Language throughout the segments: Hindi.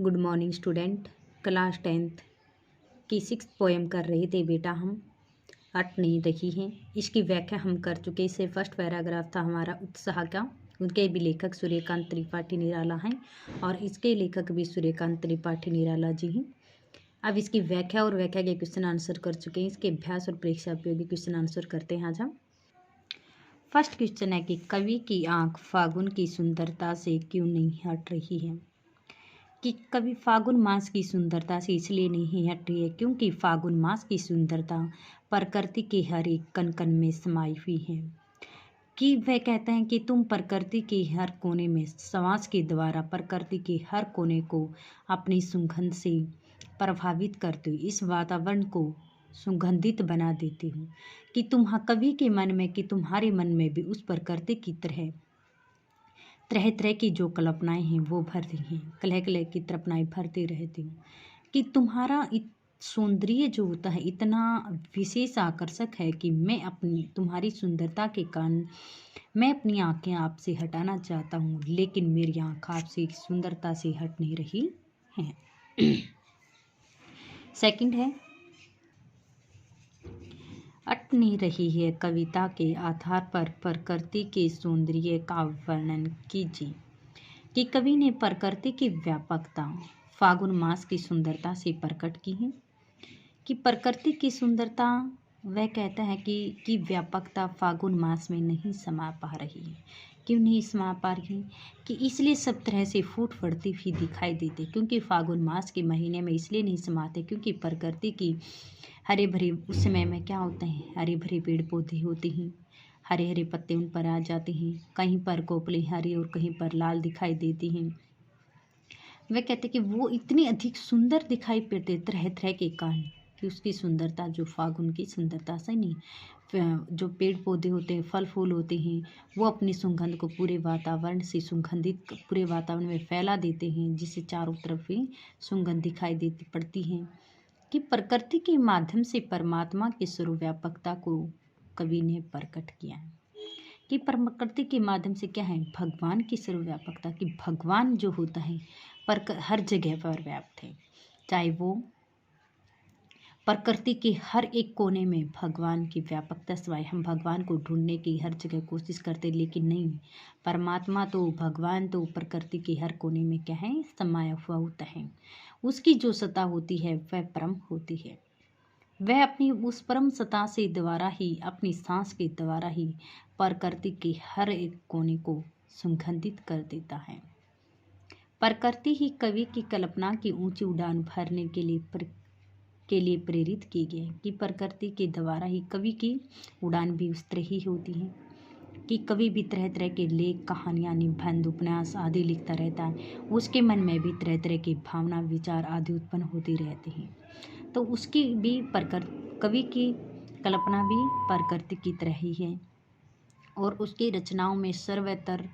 Good morning student. Class 10th की 6th पोएम कर रहे थे बेटा हम। अट नहीं रही हैं, इसकी व्याख्या हम कर चुके। इससे फर्स्ट पैराग्राफ था हमारा उत्साह का। उनके भी लेखक सूर्यकांत त्रिपाठी निराला हैं और इसके लेखक भी सूर्यकांत त्रिपाठी निराला जी हैं। अब इसकी व्याख्या और व्याख्या के क्वेश्चन आंसर कर चुके हैं। इसके अभ्यास और परीक्षा उपयोगी क्वेश्चन आंसर करते हैं आज हम। फर्स्ट क्वेश्चन है कि कवि की आंख फागुन की सुंदरता से क्यों नहीं हट रही है। कि कवि फागुन मास की सुंदरता से इसलिए नहीं हट रही है क्योंकि फागुन मास की सुंदरता प्रकृति के हर एक कण कण में समाई हुई है। कि वह कहते हैं कि तुम प्रकृति के हर कोने में श्वास के द्वारा प्रकृति के हर कोने को अपनी सुगंध से प्रभावित करते हो, इस वातावरण को सुगंधित बना देती हो। कि कवि के मन में, कि तुम्हारे मन में भी उस प्रकृति की तरह तरह तरह की जो कल्पनाएं हैं वो भरती हैं, कलह कलह की कल्पनाएं भरती रहती हूँ। कि तुम्हारा सौंदर्य जो होता है इतना विशेष आकर्षक है कि मैं अपनी तुम्हारी सुंदरता के कारण मैं अपनी आंखें आपसे हटाना चाहता हूँ, लेकिन मेरी आँख आपसे सुंदरता से हट नहीं रही हैं। सेकंड है, अट नहीं रही है कविता के आधार पर प्रकृति के सौंदर्य का वर्णन कीजिए। कि कवि ने प्रकृति की व्यापकता फागुन मास की सुंदरता से प्रकट की है। कि प्रकृति की सुंदरता वह कहता है कि व्यापकता फागुन मास में नहीं समा पा रही है। क्यों नहीं समा पा रही? कि इसलिए सब तरह से फूट पड़ती हुई दिखाई देती, क्योंकि फागुन मास के महीने में इसलिए नहीं समाते क्योंकि प्रकृति की हरे भरे उस समय में क्या होते हैं, हरे भरे पेड़ पौधे होते हैं, हरे हरे पत्ते उन पर आ जाते हैं, कहीं पर कोपलें हरी और कहीं पर लाल दिखाई देती हैं। वे कहते कि वो इतनी अधिक सुंदर दिखाई पड़ते तरह तरह के कारण कि उसकी सुंदरता जो फागुन की सुंदरता से नहीं, जो पेड़ पौधे होते हैं, फल फूल होते हैं, वो अपनी सुगंध को पूरे वातावरण से सुगंधित पूरे वातावरण में फैला देते हैं, जिससे चारों तरफ ही सुगंध दिखाई देती पड़ती हैं। कि प्रकृति के माध्यम से परमात्मा की सर्वव्यापकता को कवि ने प्रकट किया है। कि प्रकृति के माध्यम से क्या है, भगवान की सर्वव्यापकता। कि भगवान जो होता है हर जगह पर व्याप्त है, चाहे वो प्रकृति के हर एक कोने में भगवान की व्यापकता सिवाय हम भगवान को ढूंढने की हर जगह कोशिश करते, लेकिन नहीं, परमात्मा तो भगवान तो प्रकृति के हर कोने में क्या है, समाया हुआ होता है। उसकी जो सत्ता होती है वह परम होती है। वह अपनी उस परम सत्ता से द्वारा ही, अपनी सांस के द्वारा ही प्रकृति के हर एक कोने को सुगंधित कर देता है। प्रकृति ही कवि की कल्पना की ऊंची उड़ान भरने के लिए प्रेरित की गई। कि प्रकृति के द्वारा ही कवि की उड़ान भी उस तरह ही होती है। कि कवि भी तरह तरह के लेख, कहानियाँ, निबंध, उपन्यास आदि लिखता रहता है, उसके मन में भी तरह तरह की भावना, विचार आदि उत्पन्न होती रहती हैं। तो उसकी भी कवि की कल्पना भी प्रकृति की तरह ही है और उसकी रचनाओं में सर्वत्र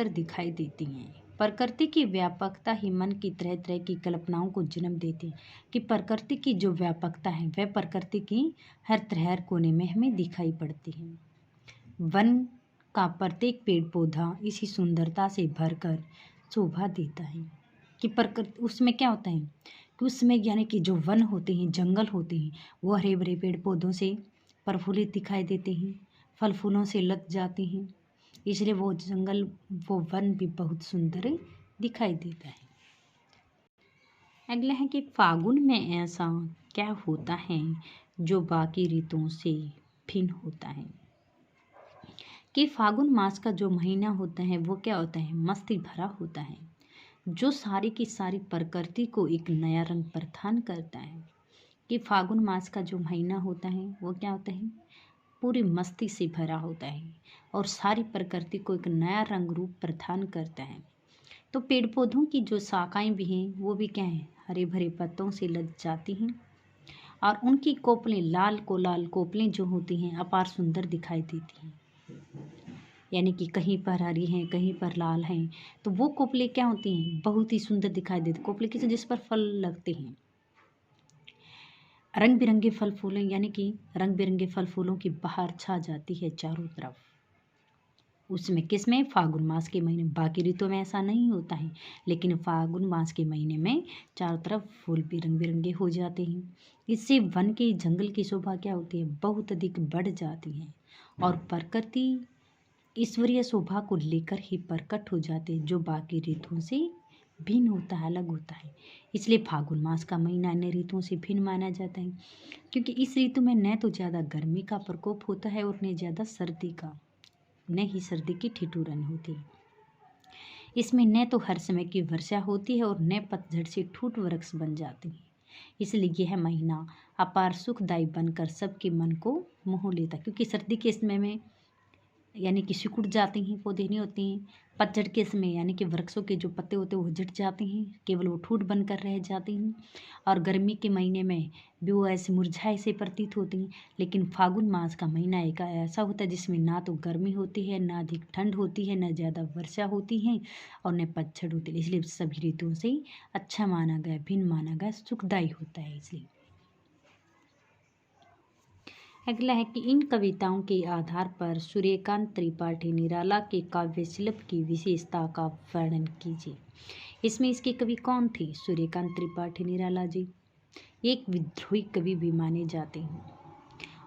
दिखाई देती हैं। प्रकृति की व्यापकता ही मन की तरह तरह की कल्पनाओं को जन्म देती है। कि प्रकृति की जो व्यापकता है वह प्रकृति की हर तरह हर कोने में हमें दिखाई पड़ती है। वन का प्रत्येक पेड़ पौधा इसी सुंदरता से भरकर शोभा देता है। कि प्रकृति उसमें क्या होता है कि उसमें यानी कि जो वन होते हैं, जंगल होते हैं, वो हरे भरे पेड़ पौधों से प्रफुल्लित दिखाई देते हैं, फल फूलों से लद जाते हैं, इसलिए वो जंगल, वो वन भी बहुत सुंदर दिखाई देता है। अगला है कि फागुन में ऐसा क्या होता है जो बाकी ऋतुओं से भिन्न होता है। कि फागुन मास का जो महीना होता है वो क्या होता है, मस्ती भरा होता है, जो सारी की सारी प्रकृति को एक नया रंग प्रदान करता है। कि फागुन मास का जो महीना होता है वो क्या होता है, पूरी मस्ती से भरा होता है और सारी प्रकृति को एक नया रंग रूप प्रदान करता है। तो पेड़ पौधों की जो शाखाएं भी हैं वो भी क्या है, हरे भरे पत्तों से लद जाती हैं और उनकी कोपलें, लाल कोपलें जो होती हैं अपार सुंदर दिखाई देती हैं। यानी कि कहीं पर हरी हैं, कहीं पर लाल हैं, तो वो कोपलें क्या होती हैं, बहुत ही सुंदर दिखाई देती। कोपले किसी जिस पर फल लगते हैं, रंग बिरंगे फल फूलें, यानी कि रंग बिरंगे फल फूलों की बहार छा जाती है चारों तरफ। उसमें किसमें, फागुन मास के महीने। बाकी ऋतुओं में ऐसा नहीं होता है, लेकिन फागुन मास के महीने में चारों तरफ फूल भी रंग बिरंगे हो जाते हैं। इससे वन के जंगल की शोभा क्या होती है, बहुत अधिक बढ़ जाती है और प्रकृति ईश्वरीय शोभा को लेकर ही प्रकट हो जाते हैं, जो बाकी ऋतुओं से भिन्न होता है, अलग होता है। इसलिए फागुन मास का महीना अन्य ऋतुओं से भिन्न माना जाता है, क्योंकि इस ऋतु में न तो ज़्यादा गर्मी का प्रकोप होता है और न ज़्यादा सर्दी का, न ही सर्दी की ठिठुरन होती है। इसमें न तो हर समय की वर्षा होती है और न पतझड़ से ठूठ वृक्ष बन जाते हैं। इसलिए यह महीना अपार सुखदायी बनकर सबके मन को मोह लेता, क्योंकि सर्दी के समय में यानी कि सिकुड़ जाते हैं, पौधे नहीं होते हैं। पतझड़ के समय यानी कि वृक्षों के जो पत्ते होते हैं वो झड़ जाते हैं, केवल वो ठूठ बनकर रह जाते हैं। और गर्मी के महीने में भी वो ऐसे मुरझाए से प्रतीत होते हैं। लेकिन फागुन मास का महीना एक ऐसा होता है जिसमें ना तो गर्मी होती है, ना अधिक ठंड होती है, ना ज़्यादा वर्षा होती है और न पतझड़ होती है। इसलिए सभी ऋतुओं से अच्छा माना गया, भिन्न माना गया, सुखदायी होता है। इसलिए अगला है कि इन कविताओं के आधार पर सूर्यकांत त्रिपाठी निराला के काव्य शिल्प की विशेषता का वर्णन कीजिए। इसमें इसके कवि कौन थे? सूर्यकांत त्रिपाठी निराला जी एक विद्रोही कवि भी माने जाते हैं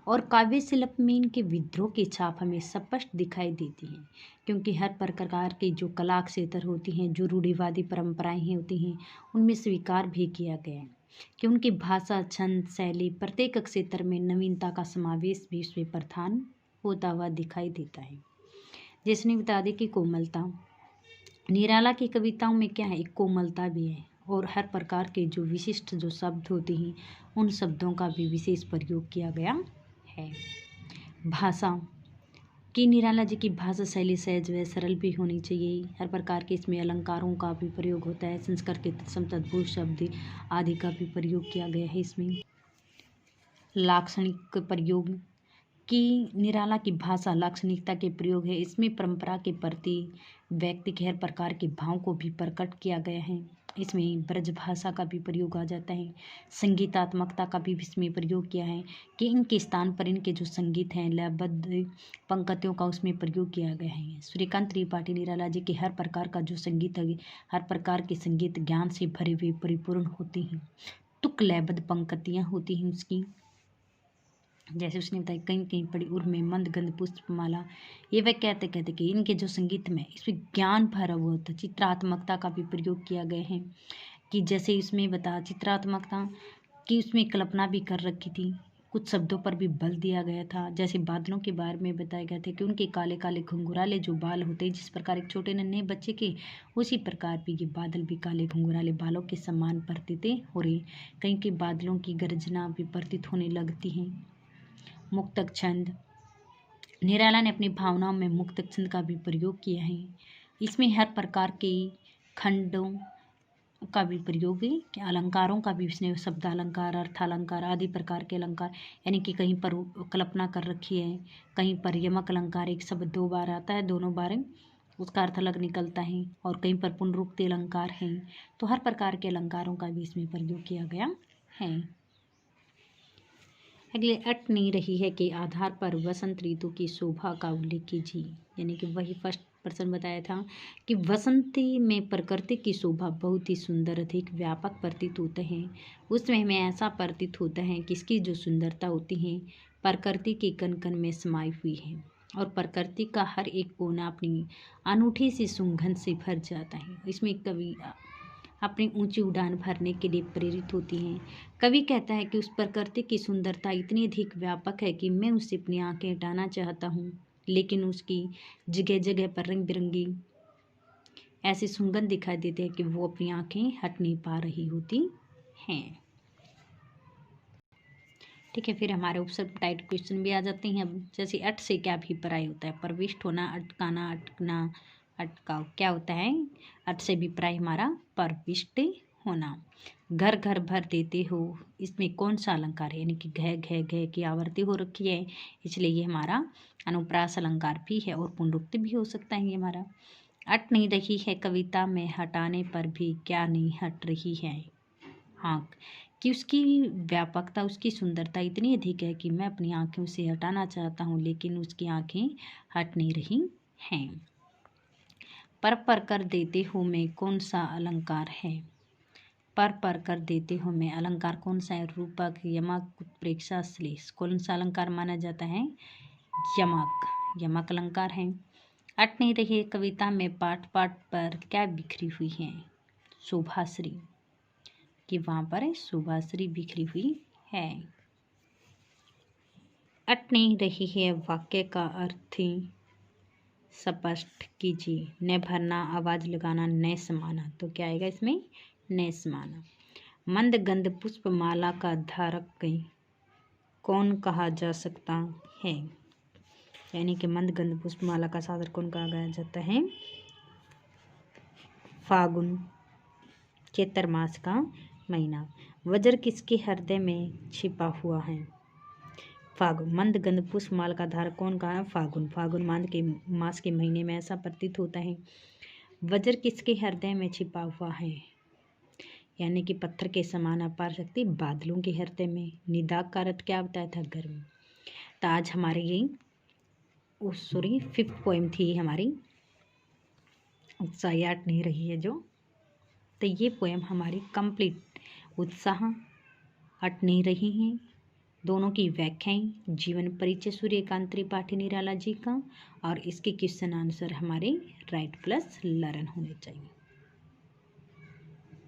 और काव्य शिल्प में इनके विद्रोह की छाप हमें स्पष्ट दिखाई देती है, क्योंकि हर प्रकार की जो कला क्षेत्र होती हैं, जो रूढ़िवादी परंपराएं होती हैं, उनमें स्वीकार भी किया गया है कि उनकी भाषा, छंद, शैली, प्रत्येक क्षेत्र में नवीनता का समावेश भी इसमें प्रधान होता हुआ दिखाई देता है। जिसने बता दी कि कोमलता, निराला की कविताओं में क्या है, एक कोमलता भी है और हर प्रकार के जो विशिष्ट जो शब्द होते हैं उन शब्दों का भी विशेष प्रयोग किया गया है। भाषा कि निराला जी की भाषा शैली सहज व सरल भी होनी चाहिए। हर प्रकार के इसमें अलंकारों का भी प्रयोग होता है, संस्कृत के तत्सम तद्भव शब्द आदि का भी प्रयोग किया गया है। इसमें लाक्षणिक प्रयोग कि निराला की भाषा लाक्षणिकता के प्रयोग है। इसमें परंपरा के प्रति व्यक्ति के हर प्रकार के भाव को भी प्रकट किया गया है। इसमें ब्रज भाषा का भी प्रयोग आ जाता है। संगीतात्मकता का भी इसमें प्रयोग किया है कि इनके स्थान पर इनके जो संगीत हैं, लयबद्ध पंक्तियों का उसमें प्रयोग किया गया है। सूर्यकांत त्रिपाठी निराला जी के हर प्रकार का जो संगीत है, हर प्रकार के संगीत ज्ञान से भरे हुए परिपूर्ण होते हैं। तुक लयबद्ध पंक्तियाँ होती हैं उसकी, जैसे उसने बताया कहीं कहीं पड़ी उर में मंद गंध पुष्पमाला। ये वह कहते कि इनके जो संगीत में इसमें ज्ञान भरा हुआ होता है। चित्रात्मकता का भी प्रयोग किया गया है कि जैसे इसमें बता चित्रात्मकता कि उसमें कल्पना भी कर रखी थी, कुछ शब्दों पर भी बल दिया गया था। जैसे बादलों के बारे में बताया गया था कि उनके काले काले घुंघराले जो बाल होते हैं, जिस प्रकार एक छोटे नन्हे बच्चे के, उसी प्रकार भी ये बादल भी काले घुंघराले बालों के समान प्रतीत हो रही। कहीं के बादलों की गर्जना भी प्रतीत होने लगती हैं। मुक्तक छंद, निराला ने अपनी भावनाओं में मुक्तक छंद का भी प्रयोग किया है। इसमें हर प्रकार के खंडों का भी प्रयोग है कि अलंकारों का भी उसने शब्दालंकार, अर्थालंकार आदि प्रकार के अलंकार, यानी कि कहीं पर कल्पना कर रखी है, कहीं पर यमक अलंकार एक शब्द दो बार आता है, दोनों बार उसका अर्थ अलग निकलता है, और कहीं पर पुनरुक्ति अलंकार हैं। तो हर प्रकार के अलंकारों का भी इसमें प्रयोग किया गया है। अगले अट नहीं रही है के आधार पर वसंत ऋतु की शोभा का उल्लेख कीजिए। यानी कि वही फर्स्ट प्रश्न बताया था कि वसंती में प्रकृति की शोभा बहुत ही सुंदर, अधिक व्यापक प्रतीत होते हैं। उसमें हमें ऐसा प्रतीत होता है कि इसकी जो सुंदरता होती है प्रकृति के कण कण में समाई हुई है और प्रकृति का हर एक कोना अपनी अनूठी सी सुगंध से भर जाता है। इसमें कवि अपनी ऊंची उड़ान भरने के लिए प्रेरित होती हैं। कवि कहता है कि उस प्रकृति की सुंदरता इतनी अधिक व्यापक है कि मैं उससे अपनी आंखें हटाना चाहता हूँ, लेकिन उसकी जगह जगह पर रंग बिरंगी ऐसी सुगंध दिखाई देती है कि वो अपनी आंखें हट नहीं पा रही होती हैं। ठीक है, फिर हमारे उपसर्ग टाइप क्वेश्चन भी आ जाते हैं। अब जैसे अट से क्या अभिप्राय होता है? प्रविष्ट होना, अटकाना, अटकना, अटकाव क्या होता है? अट से अभिप्राय हमारा प्रविष्ट होना। घर घर भर देते हो, इसमें कौन सा अलंकार है? यानी कि घ घ घ की आवृत्ति हो रखी है, इसलिए ये हमारा अनुप्रास अलंकार भी है और पुनरुक्ति भी हो सकता है। ये हमारा अट नहीं रही है कविता में, हटाने पर भी क्या नहीं हट रही है आँख, कि उसकी व्यापकता, उसकी सुंदरता इतनी अधिक है कि मैं अपनी आँखों से हटाना चाहता हूँ, लेकिन उसकी आँखें हट नहीं रही हैं। पर कर देते हो मैं कौन सा अलंकार है। पर कर देते हो मैं अलंकार कौन सा है। रूपक, यमक, उत्प्रेक्षा, श्लेष। कौन सा अलंकार माना जाता है। यमक। यमक अलंकार है। अट नहीं रही कविता में पाठ पाठ पर क्या बिखरी हुई है। शुभाश्री, कि वहाँ पर शुभाश्री बिखरी हुई है। अट नहीं रही है वाक्य का अर्थ स्पष्ट कीजिए। न भरना, आवाज लगाना, न समाना। तो क्या आएगा इसमें, न समाना। मंद गंध पुष्प माला का धारक कौन कहा जा सकता है। यानी कि मंद गंध पुष्प माला का साधक कौन कहा जाता है। फागुन, चैत्र मास का महीना। वज्र किसके हृदय में छिपा हुआ है। फागुन। मंद गंध पुष्प माला का धारक कौन कहा है। फागुन। फागुन मास के महीने में ऐसा प्रतीत होता है। वज्र किसके हृदय में छिपा हुआ है। यानी कि पत्थर के समान अपार शक्ति बादलों के हृदय में। निदाग का अर्थ क्या बताया था, गर्मी। तो आज हमारी ये 5th पोएम थी हमारी, उत्साह याद नहीं रही है जो। तो ये पोएम हमारी कंप्लीट। उत्साह, अट नहीं रही हैं, दोनों की व्याख्याएं, जीवन परिचय सूर्यकांत त्रिपाठी निराला जी का, और इसके क्वेश्चन आंसर हमारे राइट प्लस लर्न होने चाहिए।